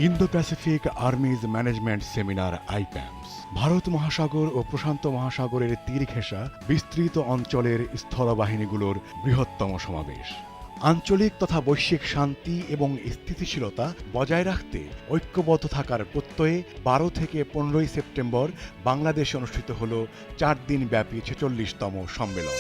Indo Pacific armies management seminar IPAMS Bharat মহাসাগর ও প্রশান্ত মহাসাগরের তীর ঘেঁষা বিস্তৃত অঞ্চলের স্থলবাহিনীগুলোর বৃহত্তম সমাবেশ। আঞ্চলিক তথা বৈশ্বিক শান্তি এবং স্থিতিশীলতা বজায় রাখতে ঐক্যবদ্ধ থাকার প্রত্যয়ে ১২ থেকে ১৫ সেপ্টেম্বর বাংলাদেশে অনুষ্ঠিত হল ৪ দিনব্যাপী ৪৬তম সম্মেলন।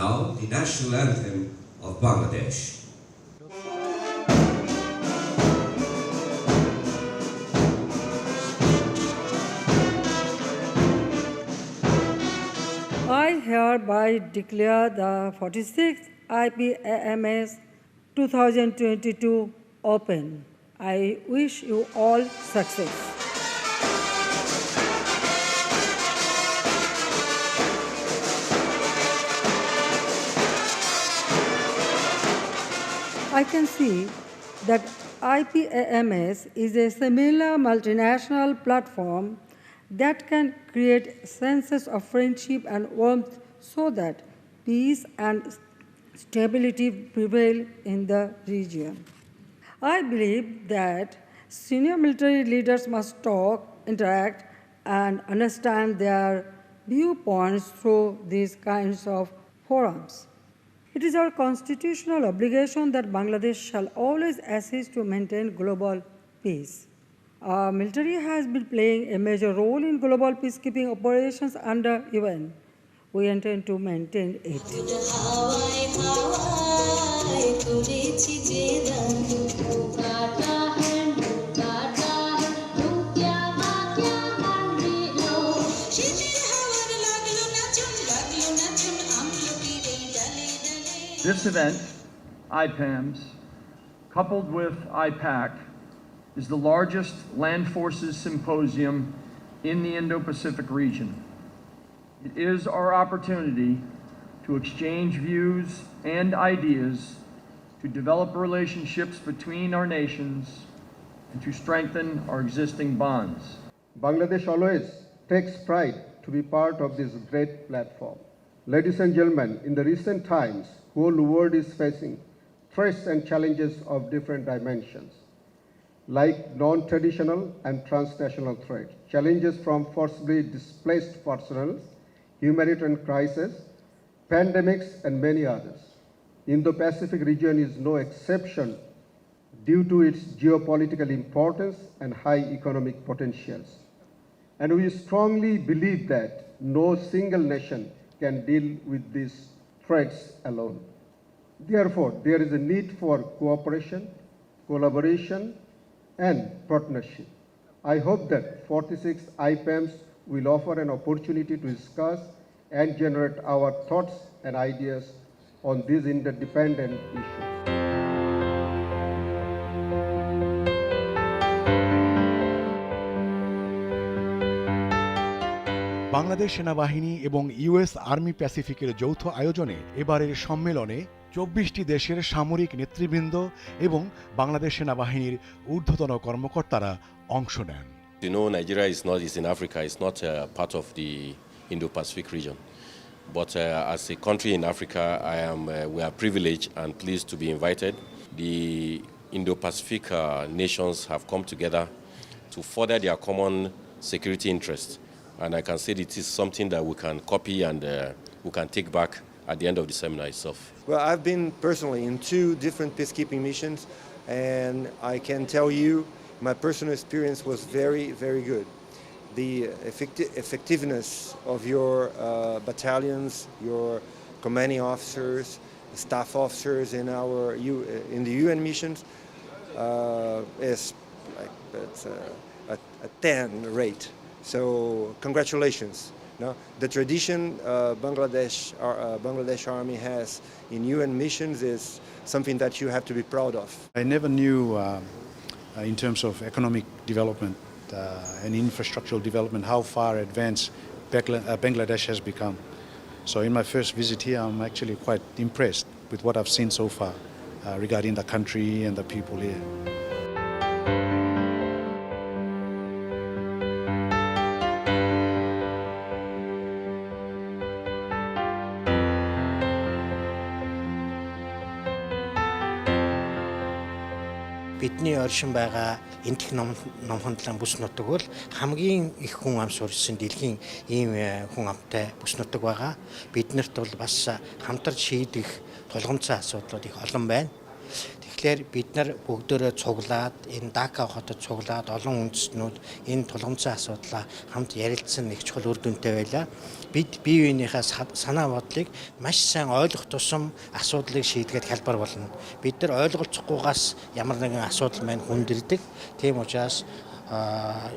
Now, the national anthem of Bangladesh. I hereby declare the 46th IPAMS 2022 open. I wish you all success. I can see that IPAMS is a similar multinational platform that can create senses of friendship and warmth so that peace and stability prevail in the region. I believe that senior military leaders must talk, interact, and understand their viewpoints through these kinds of forums. It is our constitutional obligation that Bangladesh shall always assist to maintain global peace. Our military has been playing a major role in global peacekeeping operations under UN. We intend to maintain it. This event, IPAMS, coupled with IPAC, is the largest land forces symposium in the Indo-Pacific region. It is our opportunity to exchange views and ideas, to develop relationships between our nations, and to strengthen our existing bonds. Bangladesh always takes pride to be part of this great platform. Ladies and gentlemen, in the recent times, the whole world is facing threats and challenges of different dimensions, like non-traditional and transnational threats, challenges from forcibly displaced personnel, humanitarian crises, pandemics, and many others. Indo-Pacific region is no exception due to its geopolitical importance and high economic potentials. And we strongly believe that no single nation can deal with these threats alone. Therefore, there is a need for cooperation, collaboration, and partnership. I hope that 46 IPAMS will offer an opportunity to discuss and generate our thoughts and ideas on these interdependent issues. Bangladesh সেনাবাহিনী এবং US army প্যাসিফিকের যৌথ আয়োজনে এবারের সম্মেলনে ২৪টি দেশের সামরিক নেতৃবৃন্দ এবং বাংলাদেশ সেনাবাহিনীর ঊর্ধ্বতন কর্মকর্তারা অংশ নেন। You know, Nigeria is not is in Africa. It's not part of the Indo-Pacific region. But as a country in Africa, we are privileged and pleased to be invited. The Indo-Pacific nations have come together to further their common security interests. And I can say it is something that we can copy and we can take back at the end of the seminar itself. Well, I've been personally in 2 different peacekeeping missions, and I can tell you my personal experience was very, very good. The effectiveness of your battalions, your commanding officers, staff officers in the UN missions is like a 10 rate. So congratulations No, the tradition Bangladesh Army has in UN missions is something that you have to be proud of. I never knew, in terms of economic development and infrastructural development, how far advanced Bangladesh has become. So in my first visit here, I'm actually quite impressed with what I've seen so far regarding the country and the people here. Бидний оршин байгаа энтх номхондлон бүс нутаг бол хамгийн их хүн ам сурсан дэлхийн ийм хүн амтай бүс нутаг байгаа. Биднэрт бол бас хамтарч шийдэх тулгымцсан асуудлууд их олон байна. Тэгэхээр бид нар бүгдөө цуглаад энэ Дака хотод цуглаад олон үндэстнүүд энэ тулгымцсан асуудлаа хамт ярилцсан нэг чухал үр дүнтэй байлаа. Бид бие биенийхээ санаа бодлыг маш сайн ойлгох тусам асуудлыг шийдгээд хэлбэр болно. Бид нар ойлголцохгүйгээс ямар нэгэн асуудал маань хүндэрдэг. Тийм учраас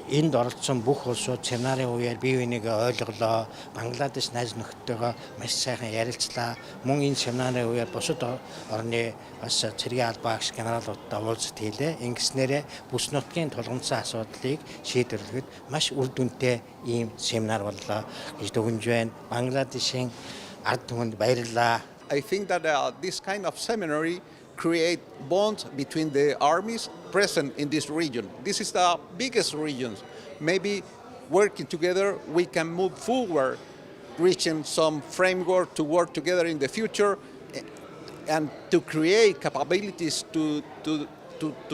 энд оролцсон бүх улсууд семинарын үеэр бие бинийгээ ойлголоо. Бангладеш найз нөхдөдөө маш сайхан ярилцлаа. Мөн энэ семинарын үеэр бусад орны бас цэргийн албаагч генералуудтай уулзалт хийлээ. Ингэснээрээ бүс нутгийн тулгымцсан асуудлыг шийдвэрлэхэд маш үр дүнтэй ийм семинар боллоо гэж дүгнэж байна. Бангладешийн ард түмэнд баярлалаа. I think that this kind of seminary create bonds between the armies present in this region. This is the biggest region. Maybe working together we can move forward, reaching some framework to work together in the future and to create capabilities to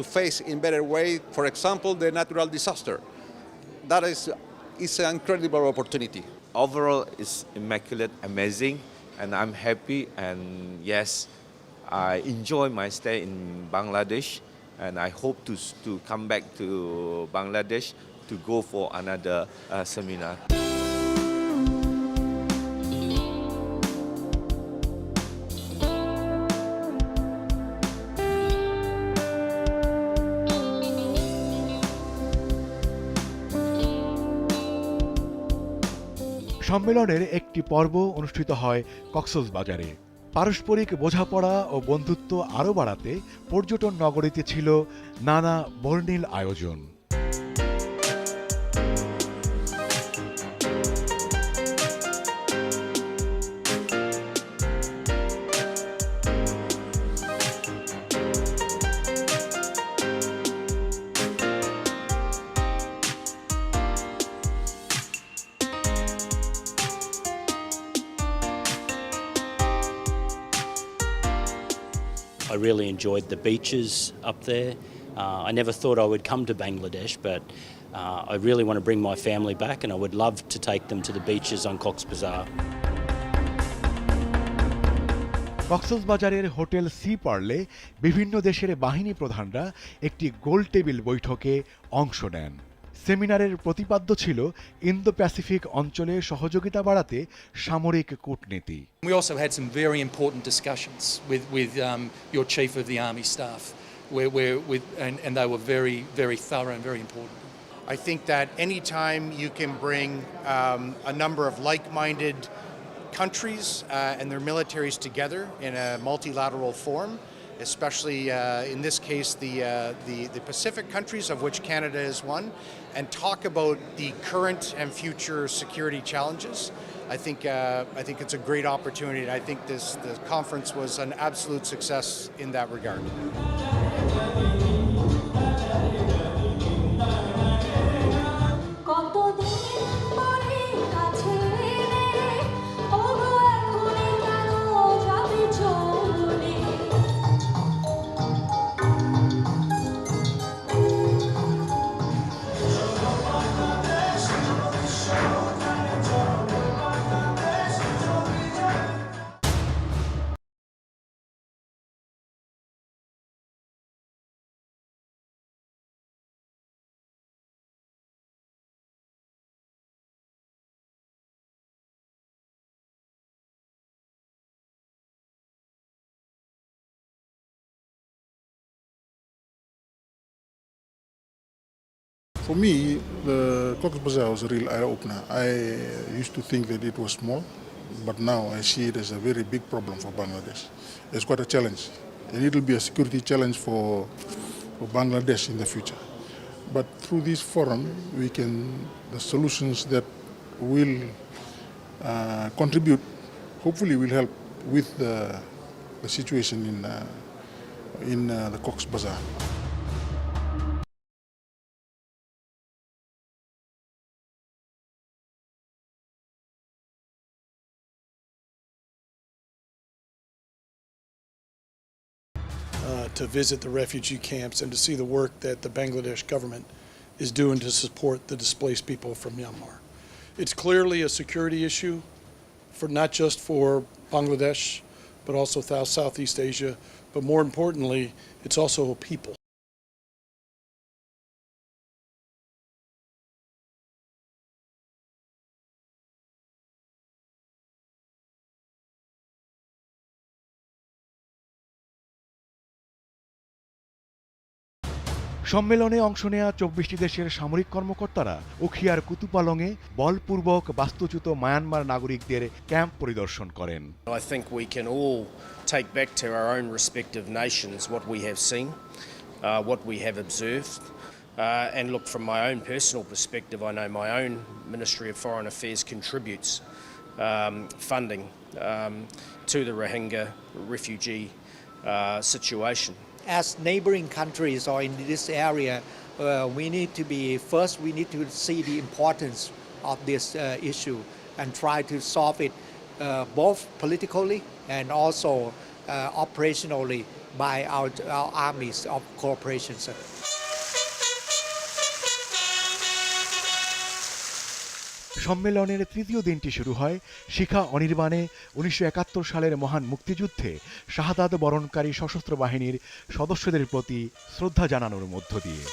face in better way, for example, the natural disaster. That is an incredible opportunity. Overall, it's immaculate, amazing, and I'm happy, and yes, I enjoy my stay in Bangladesh, and I hope to come back to Bangladesh to go for another seminar. সম্মেলনের একটি পর্ব অনুষ্ঠিত হয় কক্সবাজারে। পারস্পরিক বোঝাপড়া ও বন্ধুত্ব আরও বাড়াতে পর্যটন নগরীতে ছিল নানা বর্ণিল আয়োজন। I really enjoyed the beaches up there. I never thought I would come to Bangladesh, but I really want to bring my family back, and I would love to take them to the beaches on Cox's Bazar. কক্সবাজারের hotel sea Parle বিভিন্ন দেশের বাহিনী প্রধানরা একটি গোল table বৈঠকে অংশ নেন। সেমিনারের প্রতিপাদ্য ছিল ইন্দো প্যাসিফিক অঞ্চলে সহযোগিতা বাড়াতে সামরিক কূটনীতি। We also had some very important discussions with your chief of the army staff, and they were very, very thorough and very important. I think that anytime you can bring a number of like-minded countries and their militaries together in a multilateral form, especially in this case the Pacific countries, of which Canada is one, and talk about the current and future security challenges. I think it's a great opportunity. I think the conference was an absolute success in that regard. For me, the Cox's Bazar was a real eye-opener. I used to think that it was small, but now I see it as a very big problem for Bangladesh. It's quite a challenge, and it will be a security challenge for Bangladesh in the future. But through this forum, the solutions that will contribute, hopefully will help with the situation in the Cox's Bazar. To visit the refugee camps and to see the work that the Bangladesh government is doing to support the displaced people from Myanmar. It's clearly a security issue for not just for Bangladesh, but also Southeast Asia, but more importantly, it's also a people. সম্মেলনে অংশ নেয়া ২৪টি দেশের সামরিক কর্মকর্তারা উখিয়ার কুতুপালংয়ে বলপূর্বক বাস্তুচ্যুত Myanmar নাগরিকদের camp পরিদর্শন করেন। I think we can all take back to our own respective nations what we have seen, what we have observed, and look, from my own personal perspective, I know my own Ministry of Foreign Affairs contributes funding to the Rohingya refugee situation. As neighboring countries or in this area, we need to see the importance of this issue and try to solve it both politically and also operationally by our armies of cooperation. সম্মেলনের তৃতীয় দিনটি শুরু হয় শিখা অনির্বাণে ১৯৭১ সালের মহান মুক্তিযুদ্ধে শাহাদাত বরণকারী সশস্ত্র বাহিনীর সদস্যদের প্রতি শ্রদ্ধা জানানোর মধ্য দিয়ে।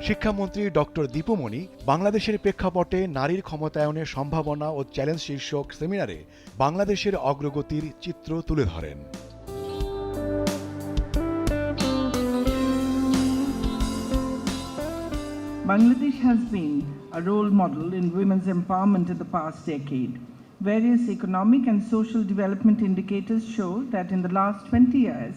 শিক্ষামন্ত্রী ডক্টর দীপুমণি বাংলাদেশের প্রেক্ষাপটে নারীর ক্ষমতায়নের সম্ভাবনা ও চ্যালেঞ্জ শীর্ষক সেমিনারে বাংলাদেশের অগ্রগতির চিত্র তুলে ধরেন। Bangladesh has been a role model in women's empowerment in the past decade. Various economic and social development indicators show that in the last 20 years,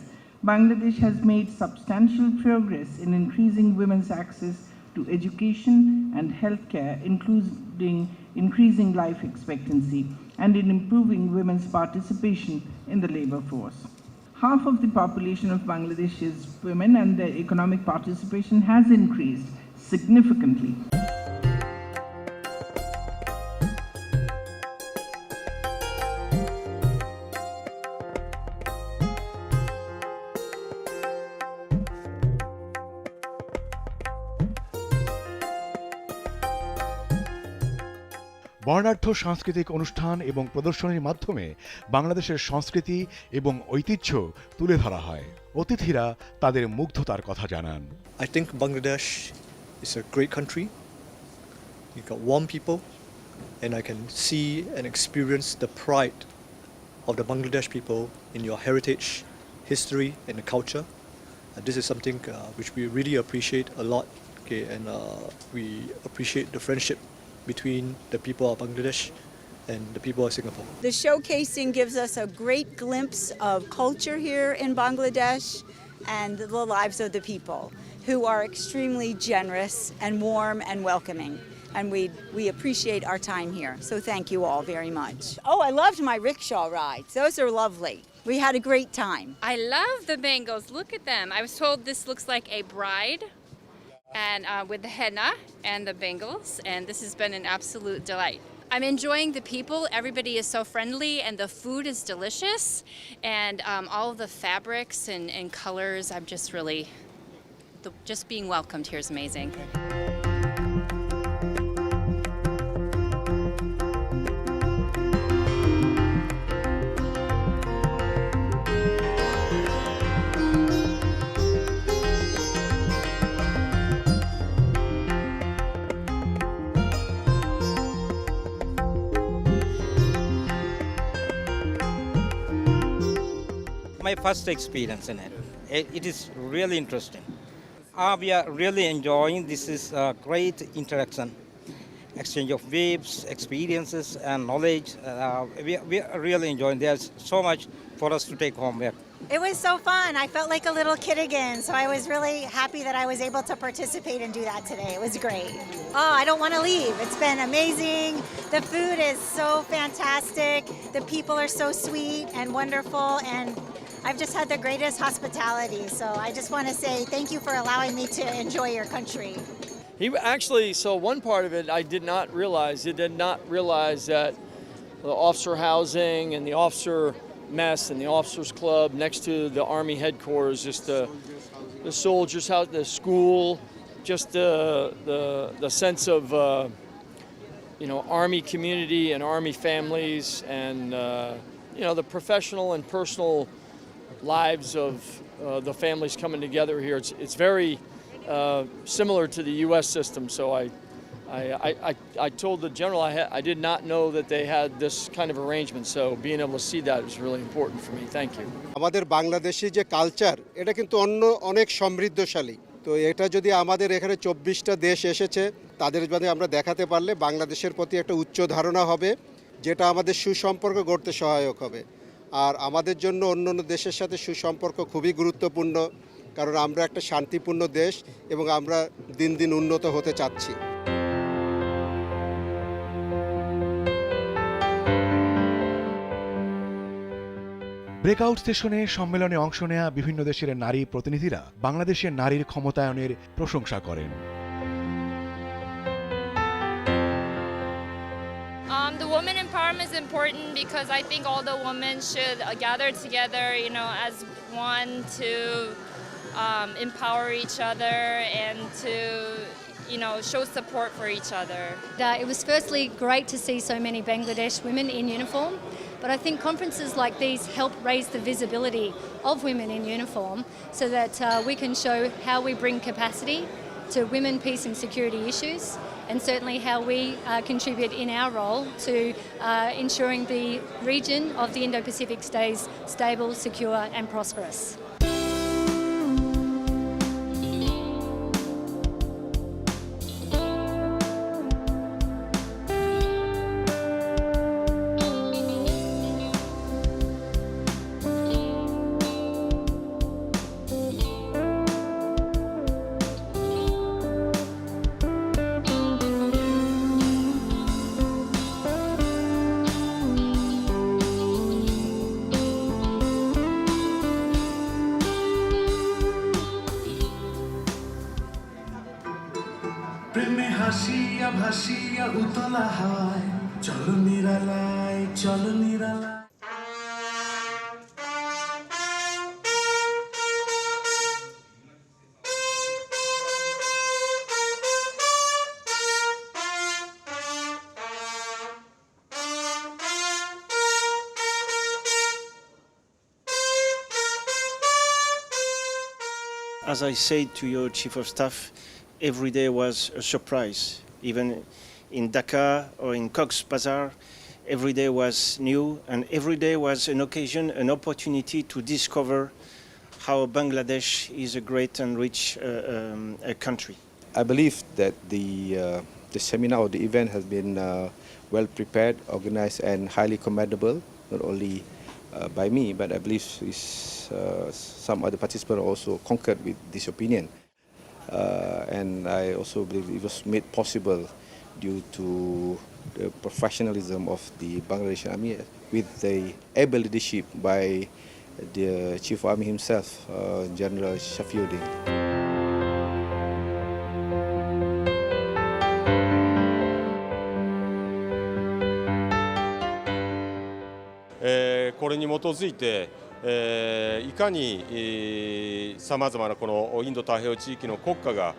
Bangladesh has made substantial progress in increasing women's access to education and healthcare, including increasing life expectancy, and in improving women's participation in the labor force. Half of the population of Bangladesh is women, and their economic participation has increased significantly. বর্ণাঢ্য সাংস্কৃতিক অনুষ্ঠান এবং প্রদর্শনীর মাধ্যমে বাংলাদেশের সংস্কৃতি এবং ঐতিহ্য তুলে ধরা হয়। অতিথিরা তাদের মুগ্ধতার কথা জানান। I think Bangladesh is a great country. You've got warm people, and I can see and experience the pride of the Bangladesh people in your heritage, history, and the culture. This is something which we really appreciate a lot, okay, and we appreciate the friendship between the people of Bangladesh and the people of Singapore. The showcasing gives us a great glimpse of culture here in Bangladesh and the lives of the people, who are extremely generous and warm and welcoming. And we appreciate our time here. So thank you all very much. Oh, I loved my rickshaw rides. Those are lovely. We had a great time. I love the bangles. Look at them. I was told this looks like a bride, and with the henna and the bangles, and this has been an absolute delight. I'm enjoying the people. Everybody is so friendly, and the food is delicious, and all of the fabrics and colors. I'm just really, just being welcomed here is amazing. first experience in it. It is really interesting. We are really enjoying. This is a great interaction, exchange of views, experiences, and knowledge. We are really enjoying. There's so much for us to take home here. It was so fun. I felt like a little kid again, so I was really happy that I was able to participate and do that today. It was great. Oh, I don't want to leave. It's been amazing. The food is so fantastic. The people are so sweet and wonderful, and I've just had the greatest hospitality. So I just want to say thank you for allowing me to enjoy your country. He actually, so one part of it I did not realize. I did not realize that the officer housing and the officer mess and the officers club next to the Army headquarters, just the soldiers' house, the school, just the sense of Army community and Army families, and the professional and personal lives of the families coming together here. It's very similar to the U.S. system. So I told the general I did not know that they had this kind of arrangement. So being able to see that is really important for me. Thank you. আমাদের বাংলাদেশি যে culture এটা কিন্তু অনেক সমৃদ্ধশালী। তো এটা যদি আমাদের এখানে 24টা দেশ এসেছে তাদের যদি আমরা দেখাতে পারলে বাংলাদেশের প্রতি একটা উচ্চ ধারণা হবে, যেটা আমাদের সুসম্পর্ক গড়তে সহায়ক হবে। আর আমাদের জন্য অন্যান্য দেশের সাথে সুসম্পর্ক খুবই গুরুত্বপূর্ণ, কারণ আমরা একটা শান্তিপূর্ণ দেশ এবং আমরা দিন দিন উন্নত হতে চাচ্ছি। ব্রেকআউট সেশনে সম্মেলনে অংশ নেয়া বিভিন্ন দেশের নারী প্রতিনিধিরা বাংলাদেশের নারীর ক্ষমতায়নের প্রশংসা করেন। The women empowerment is important because I think all the women should gather together, as one to empower each other and to, show support for each other. It was firstly great to see so many Bangladesh women in uniform, but I think conferences like these help raise the visibility of women in uniform so that we can show how we bring capacity to women, peace and security issues, and certainly how we contribute in our role to ensuring the region of the Indo-Pacific stays stable, secure and prosperous. প্রেমে হাসিয়া ভাসিয়া উতলা হয়, চলো নিরালায়, চলো নিরালায়। As I said to your Chief of Staff, every day was a surprise. Even in Dhaka or in Cox's Bazar, every day was new, and every day was an occasion, an opportunity to discover how Bangladesh is a great and rich a country. I believe that the seminar or the event has been well prepared, organized, and highly commendable, not only by me, but I believe some other participants also concurred with this opinion. And I also believe it was made possible due to the professionalism of the Bangladeshi Army with the able leadership by the Chief of Army himself, General Shafiuddin.これに基づいて、いかにさまざまなこのインド太平洋地域の国家が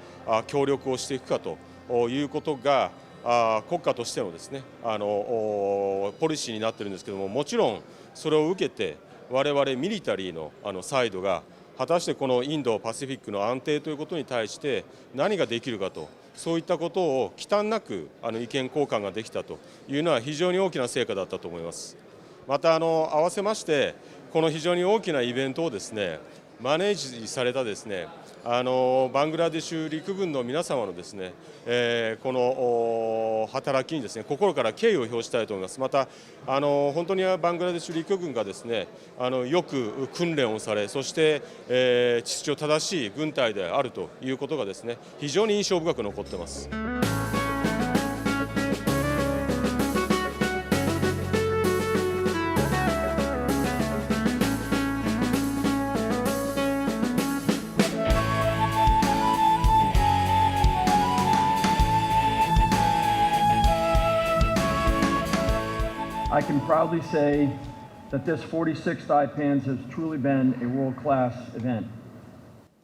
協力をしていくかということが国家としてのですねポリシーになっているんですけども、もちろんそれを受けて我々ミリタリーのサイドが果たしてこのインドパシフィックの安定ということに対して何ができるかと、そういったことを忌憚なく意見交換ができたというのは非常に大きな成果だったと思います。また合わせましてこの非常に大きなイベントをですねマネージされたですねバングラデシュ陸軍の皆様のですね、この働きにですね心から敬意を表したいと思います。また本当にバングラデシュ陸軍がですねよく訓練をされ、そして、秩序正しい軍隊であるということがですね非常に印象深く残っています。I can proudly say that this 46th IPANS has truly been a world-class event.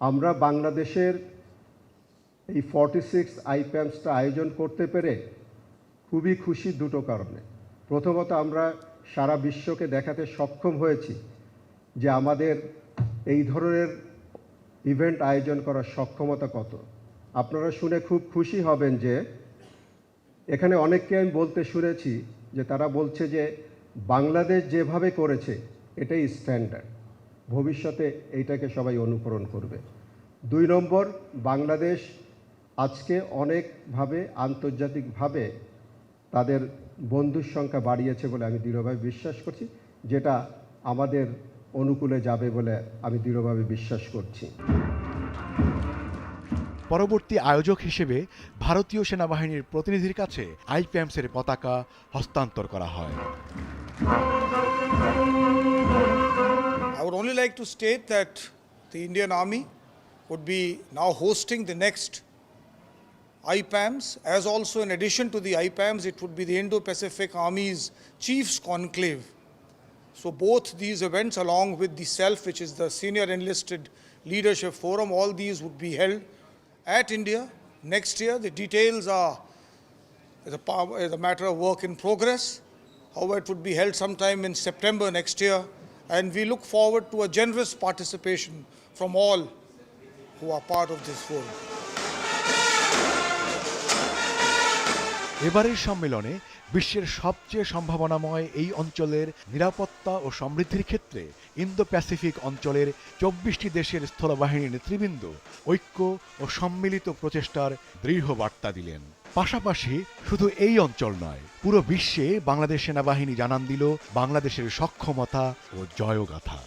আমরা বাংলাদেশের এই 46 আইপ্যামসটা আয়োজন করতে পেরে খুবই খুশি দুটো কারণে। প্রথমত আমরা সারা বিশ্বকে দেখাতে সক্ষম হয়েছি যে আমাদের এই ধরনের ইভেন্ট আয়োজন করার সক্ষমতা কত। আপনারা শুনে খুব খুশি হবেন যে এখানে অনেককে আমি বলতে শুনেছি যে তারা বলছে যে বাংলাদেশ যেভাবে করেছে এটাই স্ট্যান্ডার্ড, ভবিষ্যতে এইটাকে সবাই অনুকরণ করবে। 2 নম্বর, বাংলাদেশ আজকে অনেকভাবে আন্তর্জাতিকভাবে তাদের বন্ধুর সংখ্যা বাড়িয়েছে বলে আমি দৃঢ়ভাবে বিশ্বাস করছি, যেটা আমাদের অনুকূলে যাবে বলে আমি দৃঢ়ভাবে বিশ্বাস করছি। পরবর্তী আয়োজক হিসেবে ভারতীয় সেনাবাহিনীর প্রতিনিধির কাছে আইপ্যামসের পতাকা হস্তান্তর করা হয়। I would only like to state that the Indian Army would be now hosting the next IPAMS, as also in addition to the IPAMS, it would be the Indo-Pacific Army's Chiefs Conclave. So both these events, along with the SELF, which is the Senior Enlisted Leadership Forum, all these would be held at India next year. The details are a matter of work in progress. However, it would be held sometime in September next year, and we look forward to a generous participation from all who are part of this forum. এবারের সম্মেলনে বিশ্বের সবচেয়ে সম্ভাবনাময় এই অঞ্চলের নিরাপত্তা ও সমৃদ্ধির ক্ষেত্রে ইন্দো প্যাসিফিক অঞ্চলের 24টি দেশের স্থলবাহিনীর নেতৃবৃন্দ ঐক্য ও সম্মিলিত প্রচেষ্টার দৃঢ় বার্তা দিলেন। পাশাপাশি শুধু এই অঞ্চল নয়, পুরো বিশ্বে বাংলাদেশ সেনাবাহিনী জানান দিল বাংলাদেশের সক্ষমতা ও জয়গাথা।